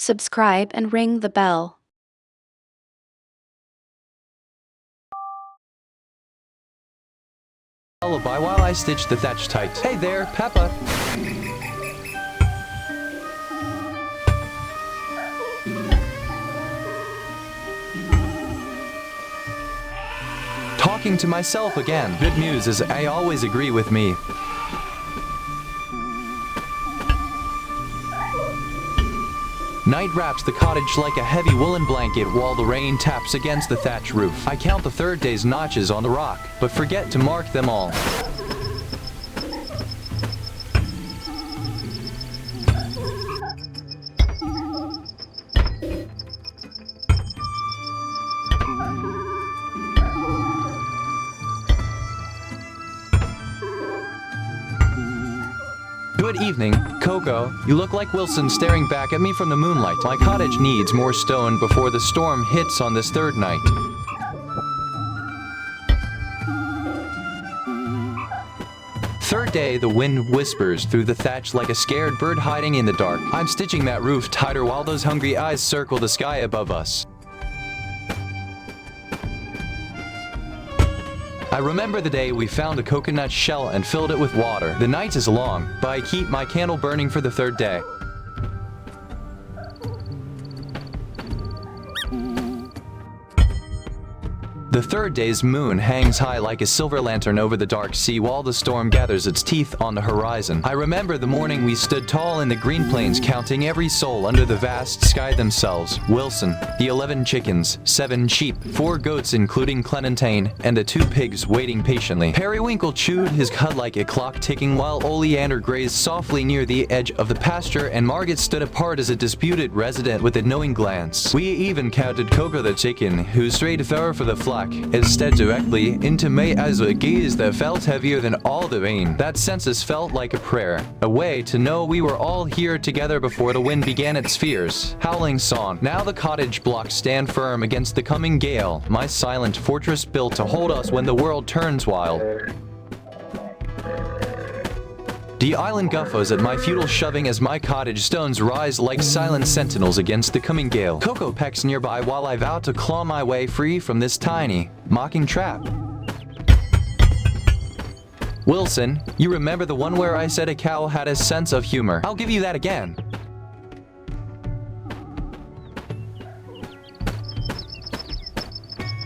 subscribe and ring the bell. Lullaby while I stitch the thatch tight. Hey there, Peppa! Talking to myself again. Good news is I always agree with me. Night wraps the cottage like a heavy woolen blanket while the rain taps against the thatch roof. I count the third day's notches on the rock, but forget to mark them all. Good evening, Coco. You look like Wilson staring back at me from the moonlight. My cottage needs more stone before the storm hits on this third night. Third day, the wind whispers through the thatch like a scared bird hiding in the dark. I'm stitching that roof tighter while those hungry eyes circle the sky above us. I remember the day we found a coconut shell and filled it with water. The night is long, but I keep my candle burning for the third day. The third day's moon hangs high like a silver lantern over the dark sea while the storm gathers its teeth on the horizon. I remember the morning we stood tall in the green plains counting every soul under the vast sky themselves. Wilson, the 11 chickens, 7 sheep, 4 goats including Clementine, and the 2 pigs waiting patiently. Periwinkle chewed his cud like a clock ticking while Oleander grazed softly near the edge of the pasture and Margaret stood apart as a disputed resident with a knowing glance. We even counted Coco the chicken, who strayed far for the flock, instead directly into me as a gaze that felt heavier than all the rain. That census felt like a prayer, a way to know we were all here together before the wind began its fierce, howling song. Now the cottage blocks stand firm against the coming gale, my silent fortress built to hold us when the world turns wild. The island guffos at my futile shoving as my cottage stones rise like silent sentinels against the coming gale. Coco pecks nearby while I vow to claw my way free from this tiny, mocking trap. Wilson, you remember the one where I said a cow had a sense of humor? I'll give you that again.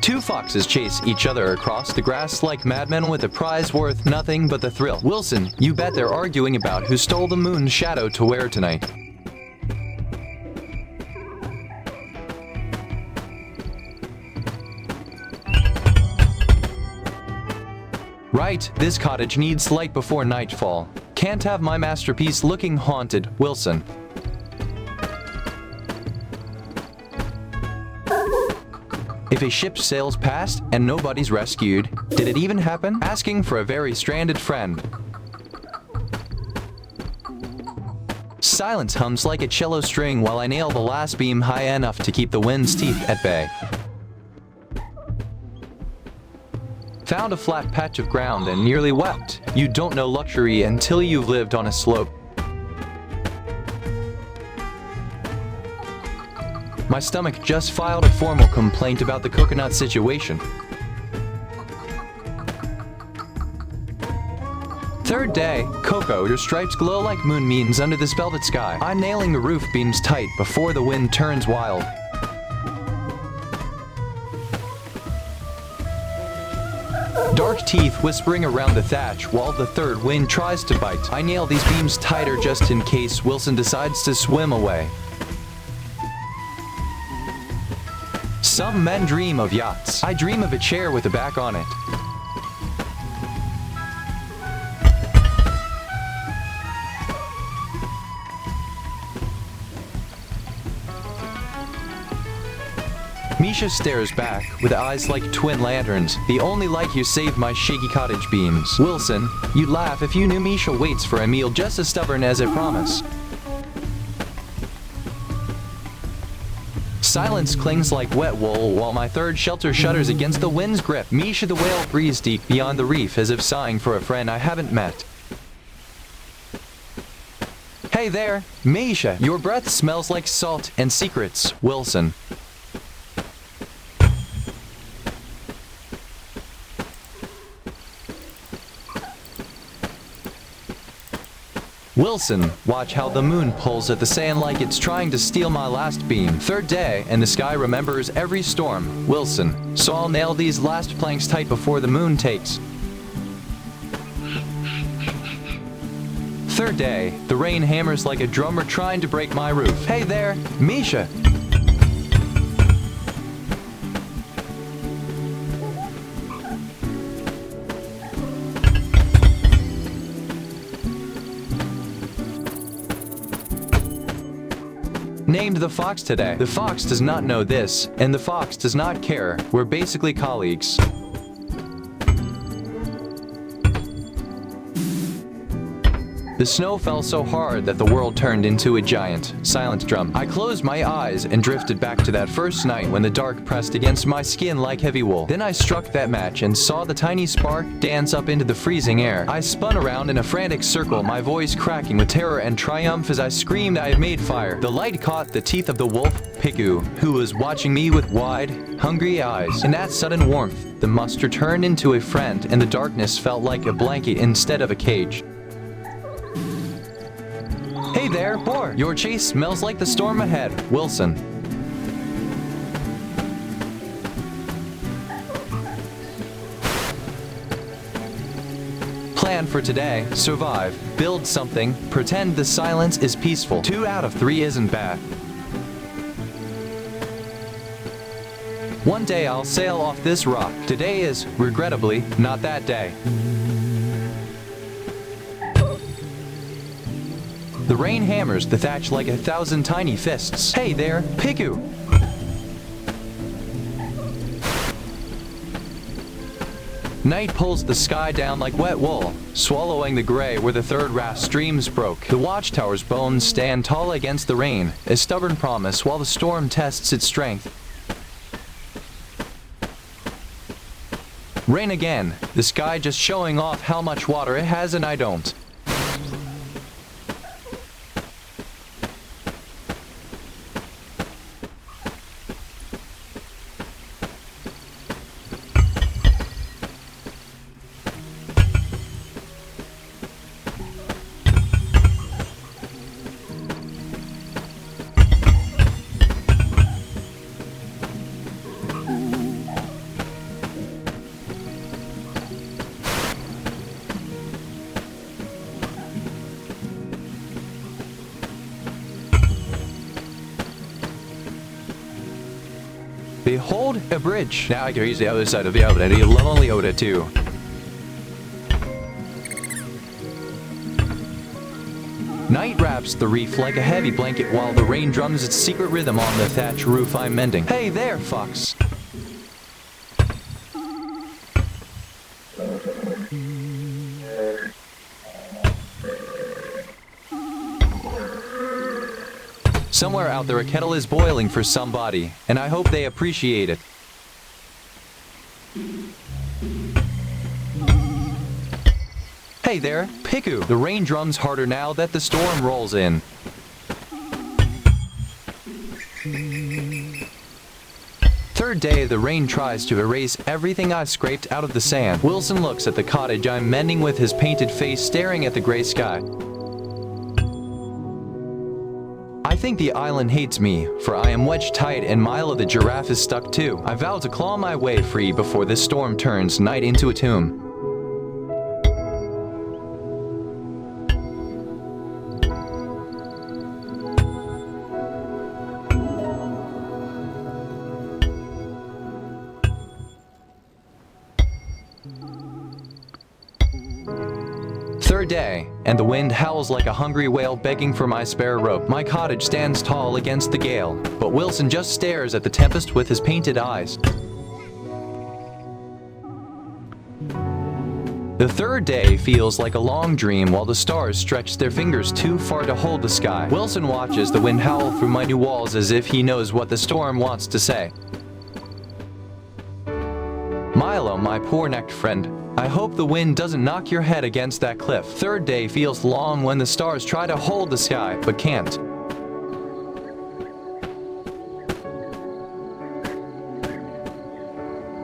Two foxes chase each other across the grass like madmen with a prize worth nothing but the thrill. Wilson, you bet they're arguing about who stole the moon's shadow to wear tonight. Right, this cottage needs light before nightfall. Can't have my masterpiece looking haunted, Wilson. If a ship sails past and nobody's rescued, did it even happen? Asking for a very stranded friend. Silence hums like a cello string while I nail the last beam high enough to keep the wind's teeth at bay. Found a flat patch of ground and nearly wept. You don't know luxury until you've lived on a slope. My stomach just filed a formal complaint about the coconut situation. Third day, Coco, your stripes glow like moonbeams under this velvet sky. I'm nailing the roof beams tight before the wind turns wild. Dark teeth whispering around the thatch while the third wind tries to bite. I nail these beams tighter just in case Wilson decides to swim away. Some men dream of yachts. I dream of a chair with a back on it. Misha stares back with eyes like twin lanterns. The only light here saved my shaky cottage beams. Wilson, you'd laugh if you knew Misha waits for a meal just as stubborn as a promise. Silence clings like wet wool while my third shelter shudders against the wind's grip. Misha the whale breathes deep beyond the reef as if sighing for a friend I haven't met. Hey Hey there, Misha. Your breath smells like salt and secrets, Wilson. Wilson, watch how the moon pulls at the sand like it's trying to steal my last beam. Third day, and the sky remembers every storm. Wilson, so I'll nail these last planks tight before the moon takes. Third day, the rain hammers like a drummer trying to break my roof. Hey there, Misha. Named the fox today. The fox does not know this, and the fox does not care. We're basically colleagues. The snow fell so hard that the world turned into a giant, silent drum. I closed my eyes and drifted back to that first night when the dark pressed against my skin like heavy wool. Then I struck that match and saw the tiny spark dance up into the freezing air. I spun around in a frantic circle, my voice cracking with terror and triumph as I screamed I had made fire. The light caught the teeth of the wolf, Piku, who was watching me with wide, hungry eyes. In that sudden warmth, the monster turned into a friend, and the darkness felt like a blanket instead of a cage. Hey there, boar! Your chase smells like the storm ahead, Wilson. Plan for today, survive, build something, pretend the silence is peaceful. 2 out of 3 isn't bad. One day I'll sail off this rock. Today is, regrettably, not that day. The rain hammers the thatch like 1,000 tiny fists. Hey there, Piku! Night pulls the sky down like wet wool, swallowing the gray where the third raft streams broke. The watchtower's bones stand tall against the rain, a stubborn promise while the storm tests its strength. Rain again, the sky just showing off how much water it has and I don't. Behold a bridge. Now I can reach the other side of the oven and you'll only owe it too. Night wraps the reef like a heavy blanket while the rain drums its secret rhythm on the thatch roof I'm mending. Hey there, fox. Somewhere out there a kettle is boiling for somebody, and I hope they appreciate it. Hey there, Piku! The rain drums harder now that the storm rolls in. Third day, the rain tries to erase everything I've scraped out of the sand. Wilson looks at the cottage I'm mending with his painted face staring at the gray sky. I think the island hates me, for I am wedged tight and Milo the giraffe is stuck too. I vow to claw my way free before this storm turns night into a tomb. Third day, and the wind howls like a hungry whale begging for my spare rope. My cottage stands tall against the gale, but Wilson just stares at the tempest with his painted eyes. The third day feels like a long dream while the stars stretch their fingers too far to hold the sky. Wilson watches the wind howl through my new walls as if he knows what the storm wants to say. Milo, my poor necked friend, I hope the wind doesn't knock your head against that cliff. Third day feels long when the stars try to hold the sky, but can't.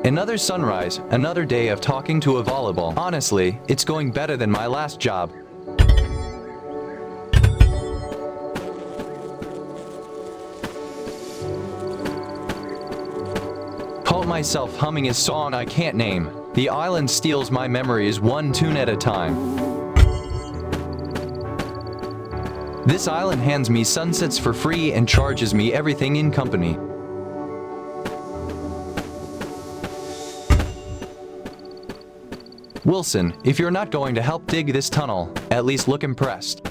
Another sunrise, another day of talking to a volleyball. Honestly, it's going better than my last job. Caught myself humming a song I can't name. The island steals my memories one tune at a time. This island hands me sunsets for free and charges me everything in company. Wilson, if you're not going to help dig this tunnel, at least look impressed.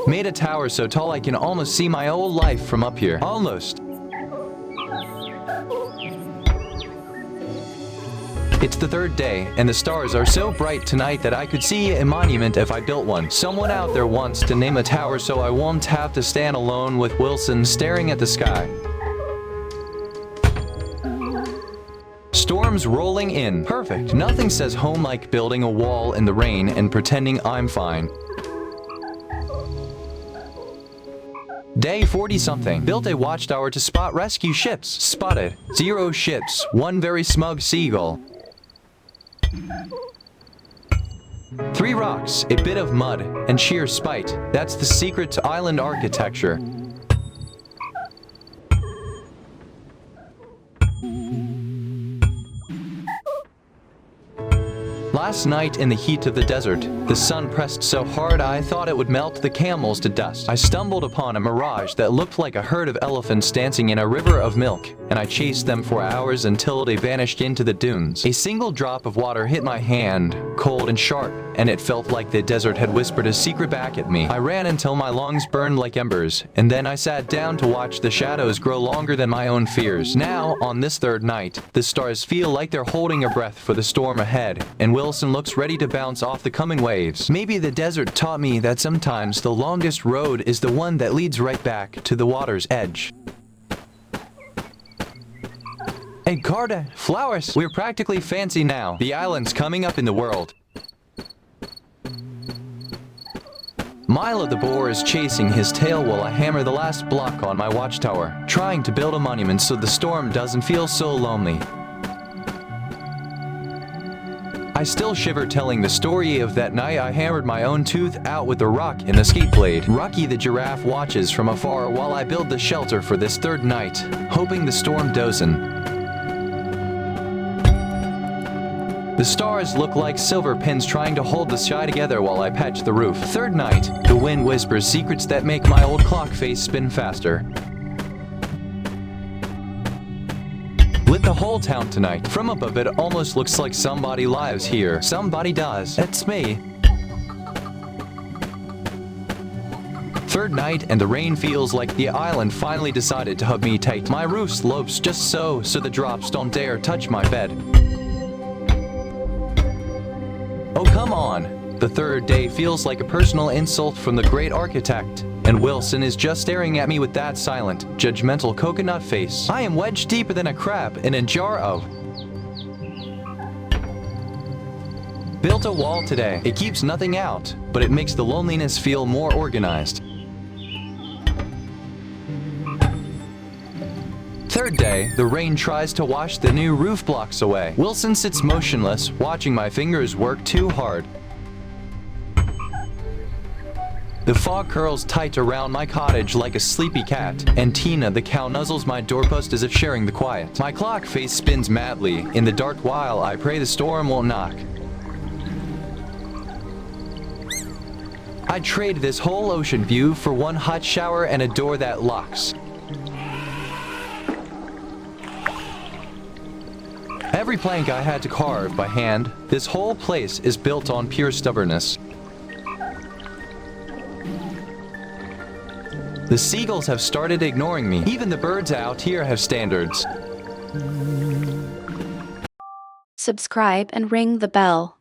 Made a tower so tall I can almost see my old life from up here. Almost. It's the third day, and the stars are so bright tonight that I could see a monument if I built one. Someone out there wants to name a tower so I won't have to stand alone with Wilson staring at the sky. Storms rolling in. Perfect. Nothing says home like building a wall in the rain and pretending I'm fine. Day 40-something. Built a watchtower to spot rescue ships. Spotted. 0 ships. 1 very smug seagull. 3 rocks, a bit of mud, and sheer spite. That's the secret to island architecture. Last night in the heat of the desert, the sun pressed so hard I thought it would melt the camels to dust. I stumbled upon a mirage that looked like a herd of elephants dancing in a river of milk, and I chased them for hours until they vanished into the dunes. A single drop of water hit my hand, cold and sharp, and it felt like the desert had whispered a secret back at me. I ran until my lungs burned like embers, and then I sat down to watch the shadows grow longer than my own fears. Now, on this third night, the stars feel like they're holding a breath for the storm ahead, and Wilson looks ready to bounce off the coming waves. Maybe the desert taught me that sometimes the longest road is the one that leads right back to the water's edge. Hey, Carta, flowers! We're practically fancy now. The island's coming up in the world. Milo the boar is chasing his tail while I hammer the last block on my watchtower, trying to build a monument so the storm doesn't feel so lonely. I still shiver telling the story of that night I hammered my own tooth out with a rock in the skate blade. Rocky the giraffe watches from afar while I build the shelter for this third night, hoping the storm doesn't. The stars look like silver pins trying to hold the sky together while I patch the roof. Third night, the wind whispers secrets that make my old clock face spin faster. Lit the whole town tonight. From above it almost looks like somebody lives here. Somebody does. That's me. Third night and the rain feels like the island finally decided to hug me tight. My roof slopes just so the drops don't dare touch my bed. Oh, come on! The third day feels like a personal insult from the great architect, and Wilson is just staring at me with that silent, judgmental coconut face. I am wedged deeper than a crab in a jar of... Built a wall today. It keeps nothing out, but it makes the loneliness feel more organized. Third day, the rain tries to wash the new roof blocks away. Wilson sits motionless, watching my fingers work too hard. The fog curls tight around my cottage like a sleepy cat, and Tina the cow nuzzles my doorpost as if sharing the quiet. My clock face spins madly in the dark while I pray the storm won't knock. I'd trade this whole ocean view for one hot shower and a door that locks. Every plank I had to carve by hand, this whole place is built on pure stubbornness. The seagulls have started ignoring me. Even the birds out here have standards. Subscribe and ring the bell.